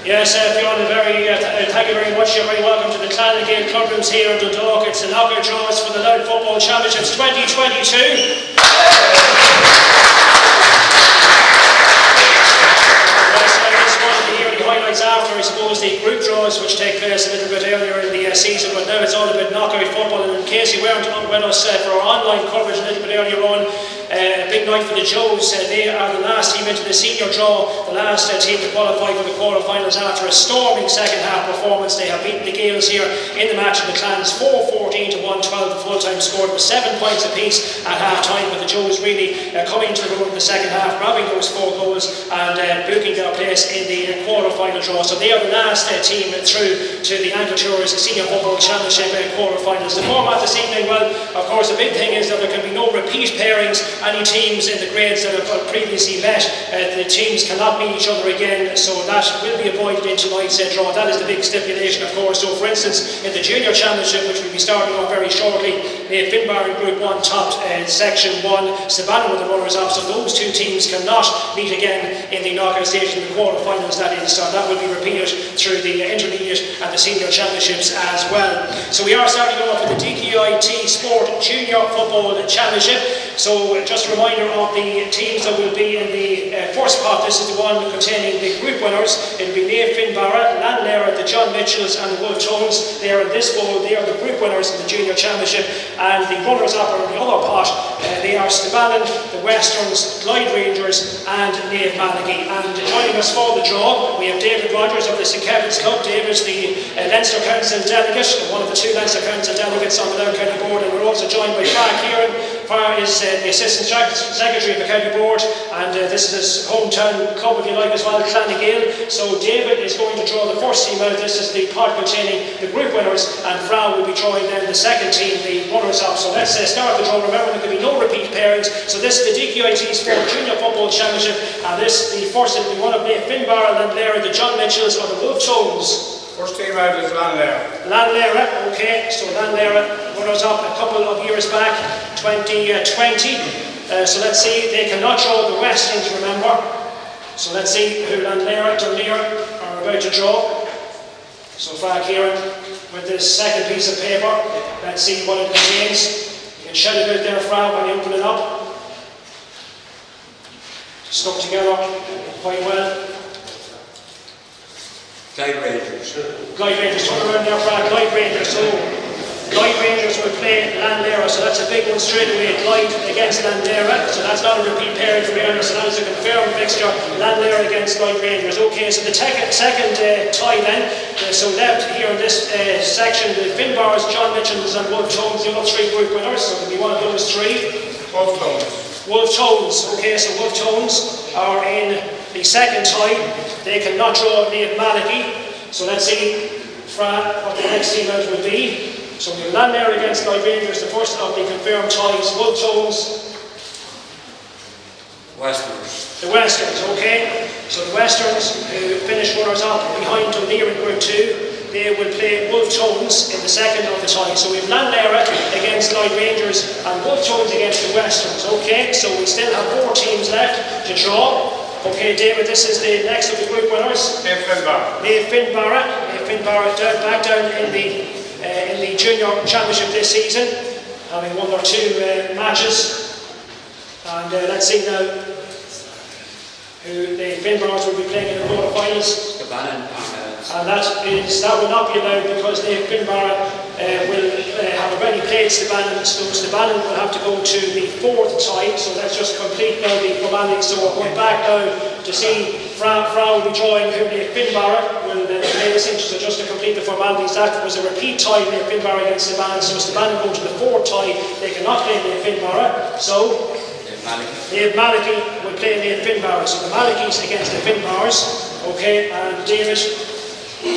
Yes, Fiona, thank you very much. You're very welcome to the Gael Club Rooms here in Dundalk. It's the knockout draws for the Louth Football Championships 2022. After, I suppose, the group draws which take place a little bit earlier in the season, but now it's all about knockout football. And in case you weren't with us for our online coverage a little bit earlier on, a big night for the Joes. They are the last team into the senior draw, the last team to qualify for the quarterfinals after a storming second half performance. They have beaten the Gaels here in the match of the Clans 4-14 to 1-12. The full-time scored with 7 points apiece at half-time, but the Joes really coming to the run in the second half, grabbing those 4 goals and booking their place in the quarterfinal draw. So they are the last team through to the Ankle Tours Senior Football Championship quarterfinals. The format this evening, well, of course, the big thing is that there can be no repeat pairings. Any teams in the grades that have previously met, the teams cannot meet each other again, so that will be avoided in tonight's draw. That is the big stipulation, of course. So, for instance, in the Junior Championship, which will be starting off very shortly, Finbar in Group 1 topped Section 1, Savannah were the runners-up, so those 2 teams cannot meet again in the knockout stage in the quarterfinals. That is, so that will be repeated through the intermediate and the senior championships as well. So we are starting off with the DQIT Sport Junior Football Championship. So just a reminder of the teams that will be in the first pot. This is the one containing the group winners. It will be Naomh Finbarra, Lanlera, the John Mitchells and the Wolf Tones. They are in this bowl. They are the group winners in the Junior Championship. And the runners-up are in the other pot. They are Stebanan, the Westerns, Clyde Rangers and Naomh Malachy. And joining us for the draw, we have David Rogers of the St Kevin's Club. David's the Leinster Council delegate, one of the 2 Leinster Council delegates on the Louth County Board. And we're also joined by Farah Kieran. Farah is the Assistant Secretary of the County Board, and this is his hometown club, if you like, as well, Gael. So David is going to draw the first team out. This is the pot containing the group winners, and Farah will be drawing then the second team, the runners-up. So let's start the draw. Remember, there can be no repeat pairings. So this is the DQIT Sport Junior Football Championship, and the first will be one of Naomh Finbarra, Lanlera, the John Mitchells, or the Wolf Tones. First team out is Lanlera. Lanlera, okay, so Lanlera runners up a couple of years back, 2020. So let's see, they cannot draw the Westings, remember. So let's see who Lanlera, Dunleer are about to draw. So Farah Kieran with this second piece of paper. Let's see what it contains. You can shed it out there, Farah, when you open it up. Stuck together quite well. Clyde Rangers. Clyde Rangers, turn around there, Farah. Clyde Rangers. So Clyde Rangers will play Lanlera, so that's a big one straight away. Clyde against Lanlera, so that's not a repeat pairing from earlier, so that is a confirmed fixture. Lanlera against Clyde Rangers. Okay, so the second tie then, so left here in this section, the Finbarras, John Mitchells and Wolf Tones, the other 3 group winners, so it'll be one of those 3. Wolf Tones. Wolf Tones, okay, so Wolf Tones are in the second tie. They cannot draw Naomh Malachy, so let's see what the next team out will be. So we have Lanlera against Clyde Rangers, the first of the confirmed ties. Wolf Tones. Westerns. The Westerns, okay. So the Westerns, who finished runners-up behind Dunleer in Group 2, they will play Wolf Tones in the second of the tie. So we have Lanlera against Clyde Rangers and Wolf Tones against the Westerns, okay. So we still have 4 teams left to draw. Okay, David, this is the next of the group winners. Naomh Finbarra. Naomh Finbarra. Naomh Finbarra back down in the Junior Championship this season, having won their 2 matches. And let's see now who the Finbarras will be playing in the quarterfinals. And that will not be allowed because Naomh Finbarra will have already played Stebanan, so Stebanan will have to go to the 4th tie. So let's just complete now the formalities. So we're going back now to see Farah will be drawing who Naomh Finbarra will play this into. So just to complete the formalities, that was a repeat tie, Naomh Finbarra against Stebanan. So Stebanan go to the 4th tie, they cannot play Naomh Finbarra. So Naomh Malachy will play Naomh Finbarra. So the Malachys against the Finbarras. Okay, and David,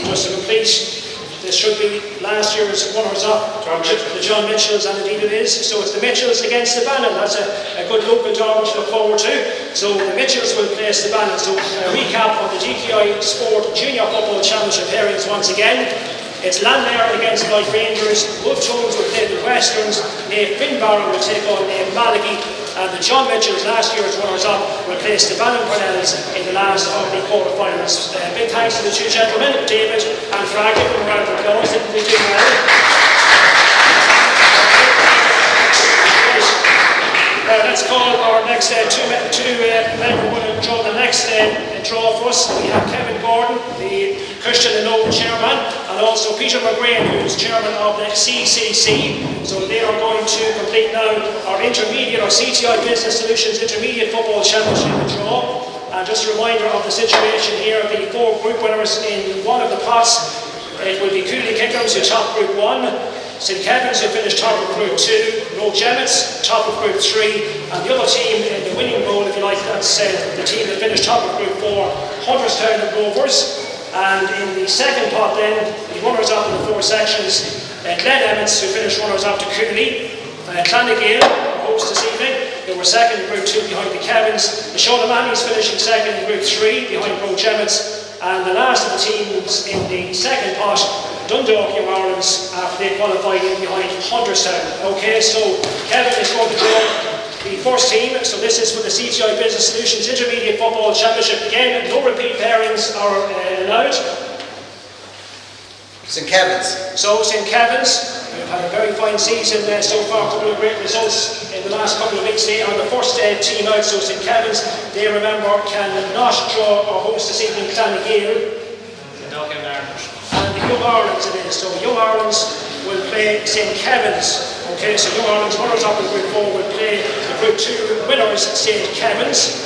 just to complete, this should be last year's runners-up, the John Mitchells, and indeed it is. So it's the Mitchells against Stebanan. That's a good local derby to look forward to. So the Mitchells will play Stebanan. So a recap of the GAA Sport Junior Football Championship pairings once again. It's Lanlera against Clyde Rangers, Wolf Tones will play the Westerns, Naomh Finbarra will take on Naomh Malachy, and the John Mitchells, last year's runners-up, will play Stephen Purnell's in the last of the quarter-finals. Big thanks to the two gentlemen, David and Frank. Give them a round of applause. Didn't they do well? Let's call our next two men who are going to draw the next draw for us. We have Kevin Gordon, the Christian and Noble chairman, and also Peter McGrain, who is chairman of the CCC. So they are going to complete now our intermediate, our CTI Business Solutions Intermediate Football Championship draw. And just a reminder of the situation here: the 4 group winners in one of the pots. It will be Cooley Kickham's, who top Group 1. St Kevin's, who finished top of Group 2, Roe Gemmett's, top of Group 3, and the other team in the winning bowl, if you like, that's the team that finished top of Group 4, Hunterstown and Rovers. And in the second pot then, the runners-up in the 4 sections, Glen Emmets, who finished runners-up to Cooley, Clonagale, host this evening, they were second in Group 2 behind the Kevins, the Sean O'Mahony's finishing second in Group 3 behind Roe Gemmett's, and the last of the teams in the second pot, Dundalk Young Ireland's, after they qualified in behind Hunterstown. Okay, so Kevin is going to draw the first team. So this is for the CTI Business Solutions Intermediate Football Championship. Again, no repeat pairings are allowed. St Kevin's. So St Kevin's, we've had a very fine season so far, a couple of great results in the last couple of weeks. They are the first team out, so St Kevin's, they remember, cannot draw or host this evening Clonagale. And the Young Ireland's it is. So Young Ireland's will play St Kevin's. Okay, so Young Ireland's runners-up in Group 4 will play the Group 2 winners, St Kevin's.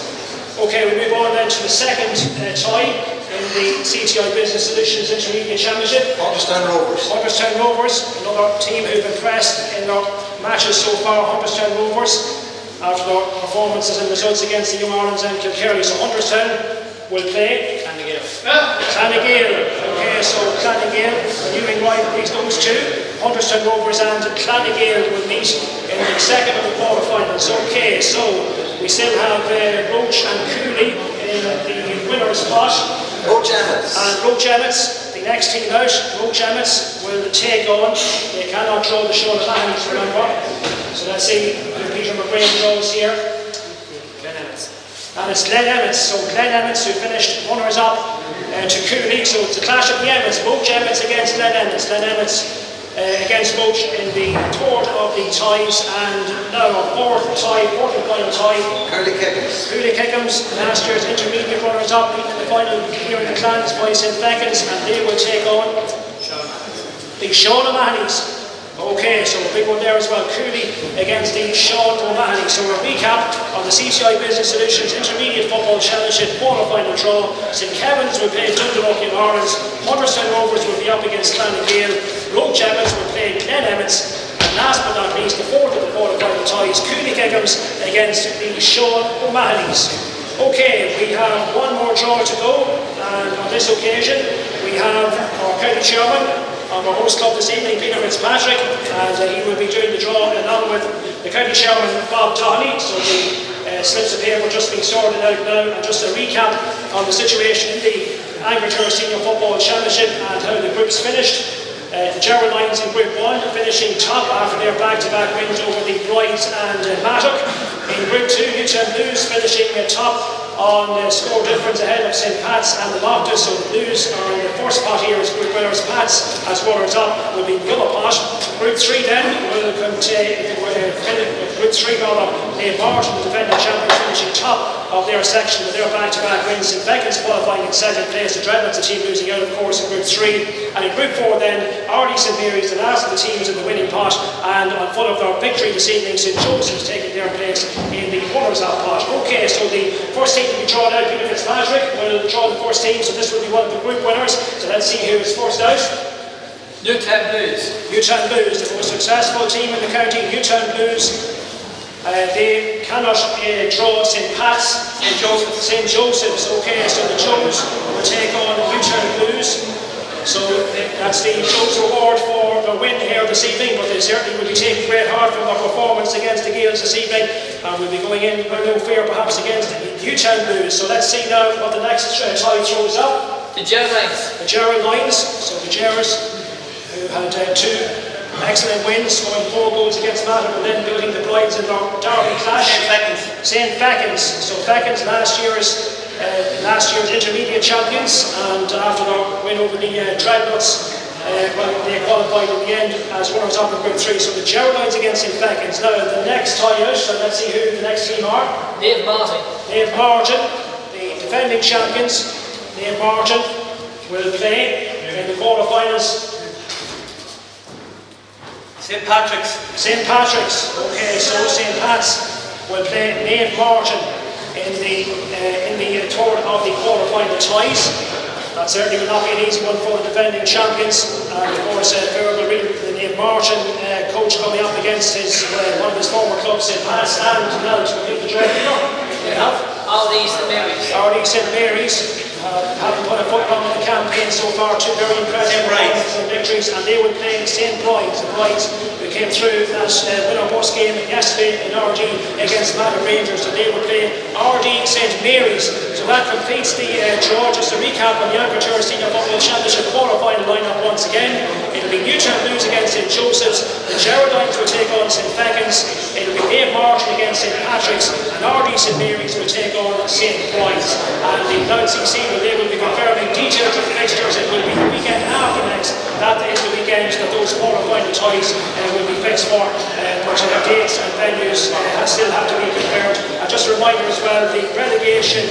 Okay, we move on then to the second tie in the CTI Business Solutions Intermediate Championship. Hunterstown Rovers. Hunterstown Rovers, another team who've impressed in their matches so far. Hunterstown Rovers, after their performances and results against the Young Ireland's and Kilkerry. So Hunterstown will play Clonagale. Okay, so Clonagale, renewing rivalries, those two. Hunterstown Rovers and Clonagale will meet in the second of the quarter-finals. Okay, so we still have Roach and Cooley in the winners' pot. Roe Gemmett's. And Roe Gemmett's, the next team out. Roe Gemmett's will take on, they cannot draw the Sean O'Mahony's, remember. So let's see who Peter McGrain draws here. And it's Glen Emmets. So Glen Emmets, who finished runners-up to Cooley. So it's a clash of the Emmets. Roe Gemmett's against Glen Emmets. Glen Emmets against Roach in the third of the ties, and now our fourth and final tie. Cooley Kickham's. Cooley Kickham's, last year's intermediate runners-up, beaten in the final here in the Clans by St Beckins, and they will take on the Sean O'Mahony's. Okay, so a big one there as well. Cooley against the Sean O'Mahony. So a recap of the CTI Business Solutions Intermediate Football Championship quarter-final draw. St Kevin's will play Dundalk Young Ireland's. Hunterstown Rovers will be up against Clonagale. Roe Gemmett's will play Glen Emmets. And last but not least, the fourth of the quarter-final ties, Cooley Kickham's against the Sean O'Mahony's. Okay, we have one more draw to go, and on this occasion we have our county chairman of our host club this evening, Peter Fitzpatrick, and he will be doing the draw along with the county chairman, Bob Downey. So the slips of paper just being sorted out now, and just a recap on the situation in the Angleterre Senior Football Championship and how the groups finished. The Gerald Lions in Group 1 finishing top after their back-to-back wins over the Brides and Mattock. In Group 2, Newtown Blues finishing top on score difference ahead of St Pat's and the Loftus. So the Blues are in the first pot here as group winners. Pats as runners-up will be in the other pot. Group 3 then will contain Group 3 rather, Martin, the defending champions, finishing top of their section with their back-to-back wins. St Beckins qualifying in second place. The Dreadnoughts, a team losing out of course in Group 3. And in Group 4 then, Ardee St Mary's, the last of the teams in the winning pot, and on foot of their victory this evening, St Joseph's taking their place in the runners-up pot. Okay, so the first team to be drawn out, Peter Fitzpatrick will draw the first team, so this will be one of the group winners. So let's see who is first out. Newtown Blues. Newtown Blues, the most successful team in the county. Newtown Blues, they cannot draw St Pat's. St Joseph's, okay, so the Joes will take on Newtown Blues. So that's the Joes' reward for their win here this evening, but they certainly will be taking great heart from their performance against the Gaels this evening, and will be going in with no fear perhaps against the Newtown Blues. So let's see now what the next tie throws up. The Gerald Lions. The Gerald Lions, so the Gerrars, who had two Excellent wins, scoring 4 goals against Matter, and then building the Brides in their derby clash. St. Fackens. So Fackens last year's intermediate champions, and after their win over the Dreadnoughts, they qualified in the end as runners-up in Group 3. So the Geraldines against St. Fackens. Now the next tie-out, so let's see who the next team are. Dave Martin. Dave Martin, the defending champions. Dave Martin will play in the quarter-finals. St. Patrick's. St. Patrick's. Okay, so St. Pat's will play Dave Martin in the third of the quarter-final ties. That certainly will not be an easy one for the defending champions. And of course, Fergal Reid, the Dave Martin coach, coming up against one of his former clubs, St. Pat's, and now to complete the job. We have RD St. Mary's. RD St. Mary's haven't put a foot wrong in the campaign so far. 2 very impressive victories, and they will play St. Brides. The Brides who came through that winner bus game yesterday in RD against Matter Rangers, so they will play RD St. Mary's. So that completes the draw. Just a recap on the Anchor Senior Football Championship quarter-final lineup once again. It'll be Newtown Blues against St. Joseph's, the Geraldines will take on St. Fackens, it'll be Dave Martin against St. Patrick's, and RD St. Mary's will take on St. Brides. And the Louth CC they will be confirming details of the fixtures. It will be the weekend after next. That is the weekend that those quarter-final ties will be fixed for. But dates and venues still have to be confirmed. And just a reminder as well, the relegation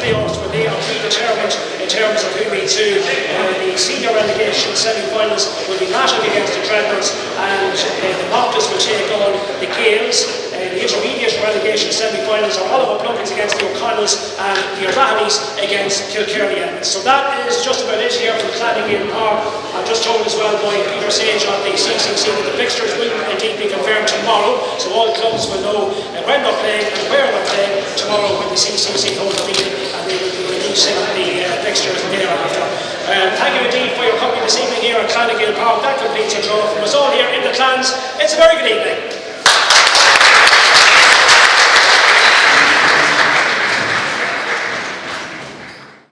playoffs where they are predetermined in terms of who meets who. The senior relegation semi-finals will be Matic against the Dreadnoughts, and the Noctis will take on the Gaels. The intermediate relegation semi-finals are Oliver Plunkins against the O'Connells and the O'Rahillys against Kilkerry. So that is just about it here from Gael Park. I'm just told as well by Peter Sage of the CCC that the fixtures will indeed be confirmed tomorrow, so all clubs will know when they're playing and where they're playing tomorrow when the CCC hold the meeting, and they will be releasing the fixtures thereafter. Thank you indeed for your company this evening here at Gael Park. That completes your draw from us all here in the Clans. It's a very good evening.